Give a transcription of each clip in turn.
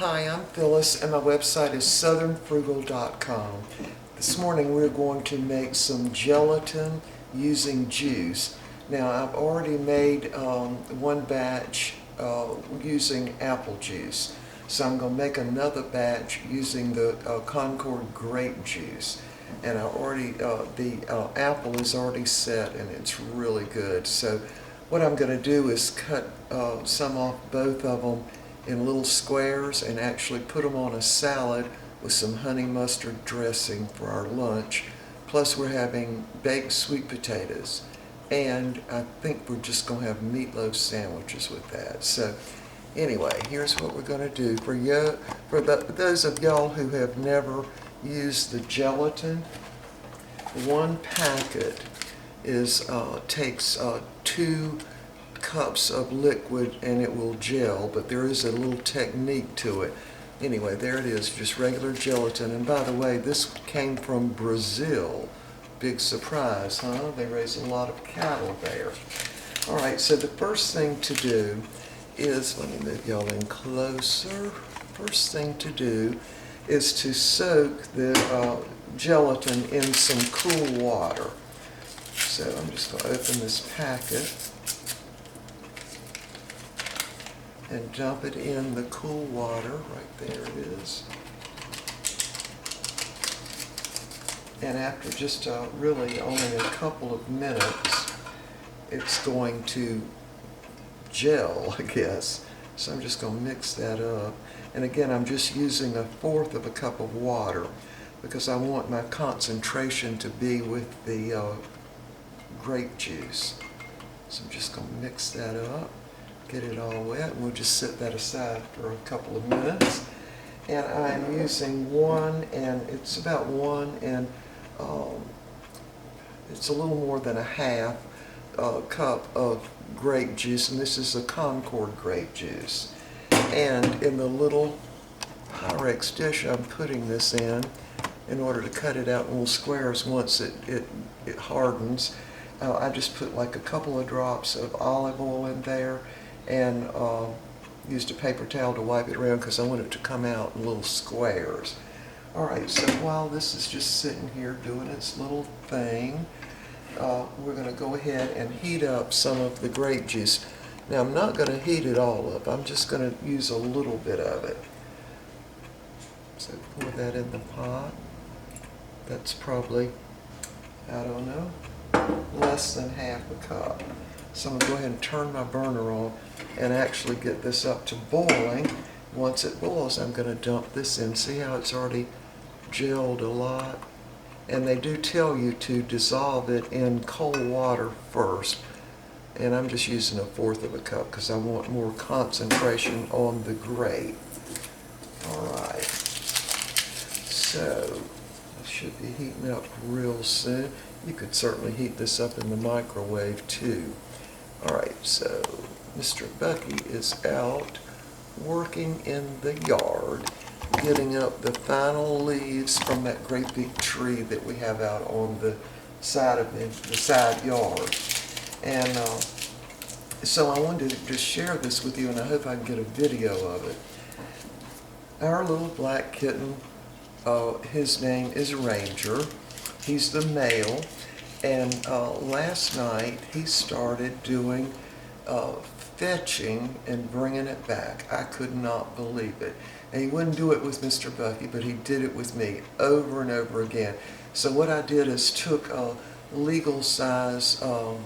Hi, I'm Phyllis and my website is southernfrugal.com. This morning we're going to make some gelatin using juice. Now I've already made one batch using apple juice. So I'm going to make another batch using the Concord Grape Juice. And I already, the apple is already set and it's really good. So what I'm going to do is cut some off both of them in little squares and actually put them on a salad with some honey mustard dressing for our lunch. Plus we're having baked sweet potatoes. And I think we're just going to have meatloaf sandwiches with that. So anyway, here's what we're going to do. For those of y'all who have never used the gelatin, one packet takes 2 cups of liquid and it will gel, but there is a little technique to it. Anyway, there it is, just regular gelatin. And by the way, this came from Brazil. Big surprise, huh? They raise a lot of cattle there. All right, so the first thing to do is, let me move y'all in closer. First thing to do is to soak the gelatin in some cool water. So I'm just going to open this packet and dump it in the cool water. Right there it is. And after just really only a couple of minutes, it's going to gel, I guess. So I'm just going to mix that up. And again, I'm just using 1/4 of a cup of water because I want my concentration to be with the grape juice. So I'm just going to mix that up, get it all wet, and we'll just set that aside for a couple of minutes. And I'm using it's about 1 and it's a little more than a 1/2 cup of grape juice, and this is a Concord grape juice. And in the little Pyrex dish I'm putting this in order to cut it out in little squares once it hardens. I just put like a couple of drops of olive oil in there and used a paper towel to wipe it around because I want it to come out in little squares. Alright, so while this is just sitting here doing its little thing, we're going to go ahead and heat up some of the grape juice. Now I'm not going to heat it all up, I'm just going to use a little bit of it. So pour that in the pot. That's probably, I don't know, less than 1/2 a cup. So I'm going to go ahead and turn my burner on and actually get this up to boiling. Once it boils, I'm going to dump this in. See how it's already gelled a lot? And they do tell you to dissolve it in cold water first. And I'm just using 1/4 of a cup because I want more concentration on the grape. Alright. So, it should be heating up real soon. You could certainly heat this up in the microwave too. Alright, so Mr. Bucky is out working in the yard, getting up the final leaves from that great big tree that we have out on the side of the side yard. And so I wanted to just share this with you, and I hope I can get a video of it. Our little black kitten, his name is Ranger. He's the male, and last night he started doing fetching and bringing it back. I could not believe it. And he wouldn't do it with Mr. Bucky, but he did it with me over and over again. So what I did is took a legal size, well,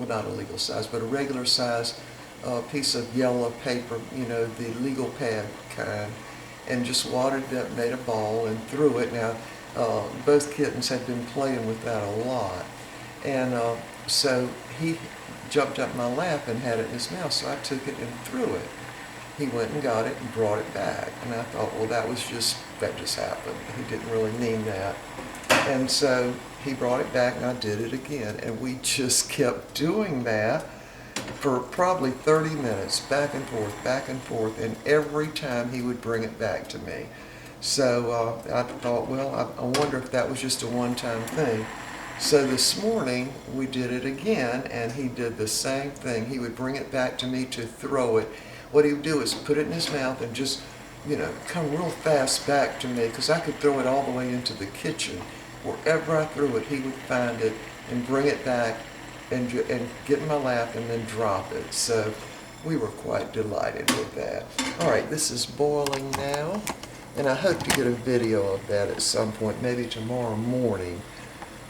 not a legal size, but a regular size piece of yellow paper, you know, the legal pad kind, and just watered it up, made a ball, and threw it. Now, both kittens had been playing with that a lot. And so he jumped up my lap and had it in his mouth, so I took it and threw it. He went and got it and brought it back. And I thought, well, that just happened. He didn't really mean that. And so he brought it back and I did it again. And we just kept doing that for probably 30 minutes, back and forth, and every time he would bring it back to me. So I thought, well, I wonder if that was just a one-time thing. So this morning we did it again, and he did the same thing. He would bring it back to me to throw it. What he would do is put it in his mouth and just come real fast back to me, because I could throw it all the way into the kitchen. Wherever I threw it, he would find it and bring it back and get in my lap and then drop it. So we were quite delighted with that. All right, this is boiling now, and I hope to get a video of that at some point, maybe tomorrow morning.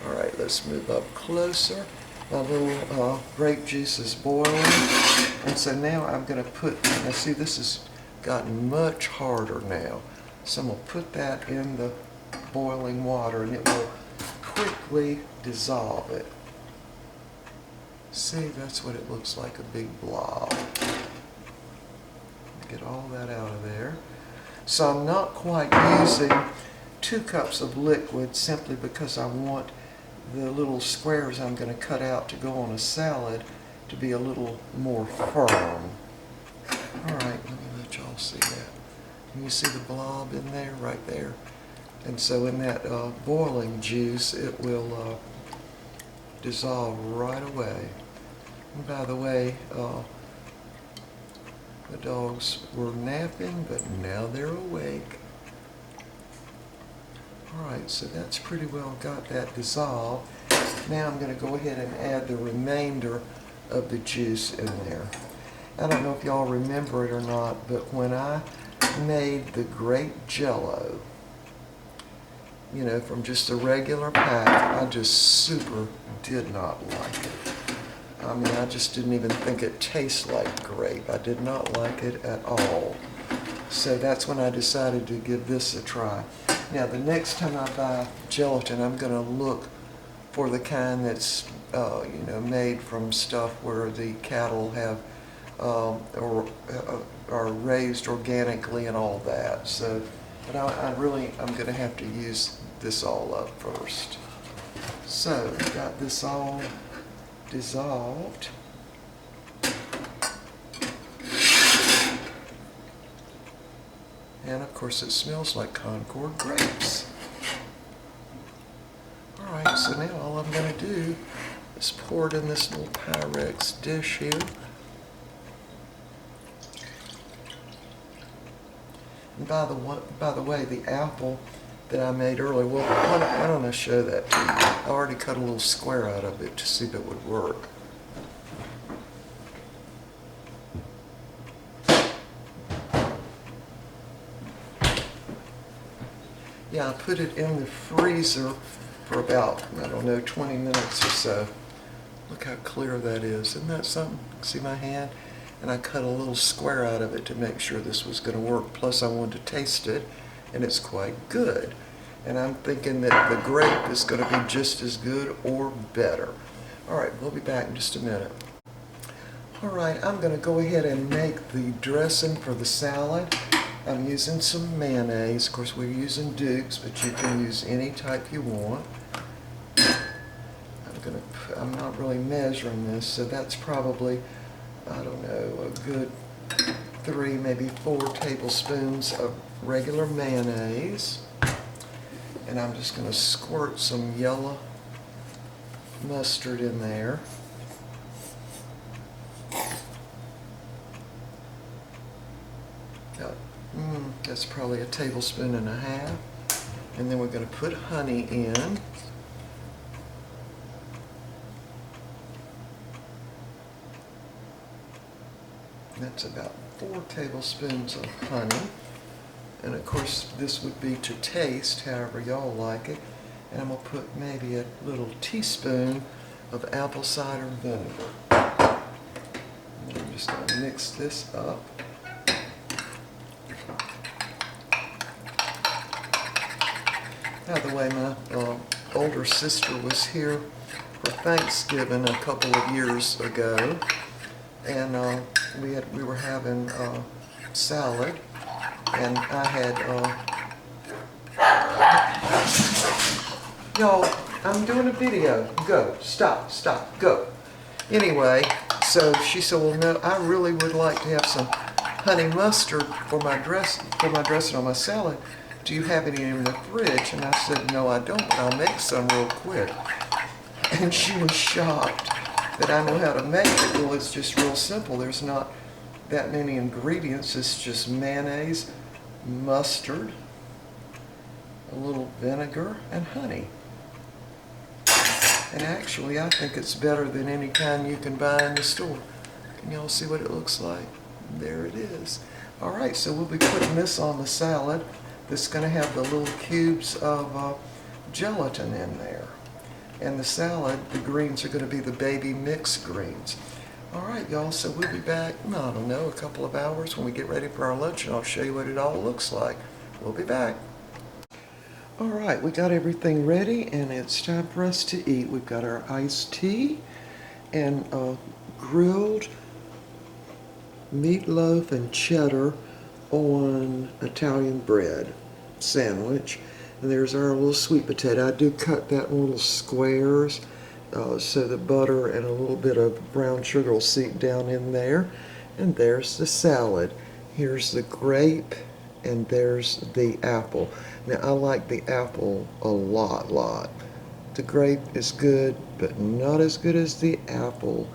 All right, let's move up closer. My little grape juice is boiling, and so now I'm going to now see, this has gotten much harder now. So I'm going to put that in the boiling water, and it will quickly dissolve it. See, that's what it looks like, a big blob. Get all that out of there. So I'm not quite using 2 cups of liquid, simply because I want the little squares I'm going to cut out to go on a salad to be a little more firm. All right, let me let y'all see that. Can you see the blob in there, right there? And so in that boiling juice, it will dissolve right away. And by the way, the dogs were napping, but now they're awake. All right, so that's pretty well got that dissolved. Now I'm going to go ahead and add the remainder of the juice in there. I don't know if y'all remember it or not, but when I made the grape jello, from just a regular pack, I just super did not like it. I mean, I just didn't even think it tastes like grape. I did not like it at all. So that's when I decided to give this a try. Now, the next time I buy gelatin, I'm going to look for the kind that's, made from stuff where the cattle have are raised organically and all that. So, but I'm going to have to use this all up first. So, got this all dissolved. And of course it smells like Concord grapes. Alright, so now all I'm going to do is pour it in this little Pyrex dish here. And by the way, the apple that I made earlier, well, why don't I show that to you? I already cut a little square out of it to see if it would work. Yeah, I put it in the freezer for about, 20 minutes or so. Look how clear that is. Isn't that something? See my hand? And I cut a little square out of it to make sure this was going to work. Plus I wanted to taste it, and it's quite good. And I'm thinking that the grape is going to be just as good or better. All right, we'll be back in just a minute. All right, I'm going to go ahead and make the dressing for the salad. I'm using some mayonnaise. Of course, we're using Duke's, but you can use any type you want. I'm not really measuring this, so that's probably, a good 3, maybe 4 tablespoons of regular mayonnaise. And I'm just going to squirt some yellow mustard in there. That's probably a tablespoon and a half. And then we're going to put honey in. That's about 4 tablespoons of honey. And of course, this would be to taste, however y'all like it. And I'm going to put maybe a little teaspoon of apple cider vinegar. And I'm just going to mix this up. By the way, my older sister was here for Thanksgiving a couple of years ago, and we were having salad, and I had y'all, I'm doing a video. Go, stop, go. Anyway, so she said, well, no, I really would like to have some honey mustard for my dressing on my salad. Do you have any in the fridge? And I said, no, I don't, but I'll make some real quick. And she was shocked that I know how to make it. Well, it's just real simple. There's not that many ingredients. It's just mayonnaise, mustard, a little vinegar, and honey. And actually, I think it's better than any kind you can buy in the store. Can y'all see what it looks like? There it is. All right, so we'll be putting this on the salad. This is going to have the little cubes of gelatin in there. And the salad, the greens are going to be the baby mixed greens. All right, y'all, so we'll be back, I don't know, a couple of hours when we get ready for our lunch, and I'll show you what it all looks like. We'll be back. All right, we got everything ready, and it's time for us to eat. We've got our iced tea and grilled meatloaf and cheddar on Italian bread sandwich. And there's our little sweet potato. I do cut that in little squares so the butter and a little bit of brown sugar will seep down in there. And there's the salad. Here's the grape, and there's the apple. Now, I like the apple a lot. The grape is good, but not as good as the apple.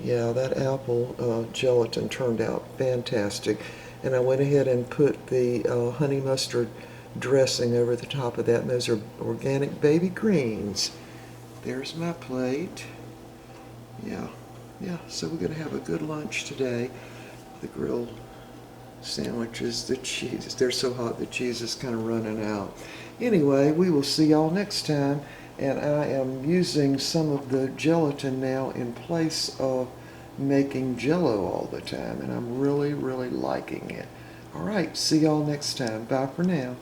Yeah, that apple gelatin turned out fantastic. And I went ahead and put the honey mustard dressing over the top of that, and those are organic baby greens. There's my plate. Yeah, so we're going to have a good lunch today. The grilled sandwiches, the cheese, they're so hot the cheese is kind of running out. Anyway, we will see y'all next time, and I am using some of the gelatin now in place of making Jell-O all the time, and I'm really liking it. All right, see y'all next time. Bye for now.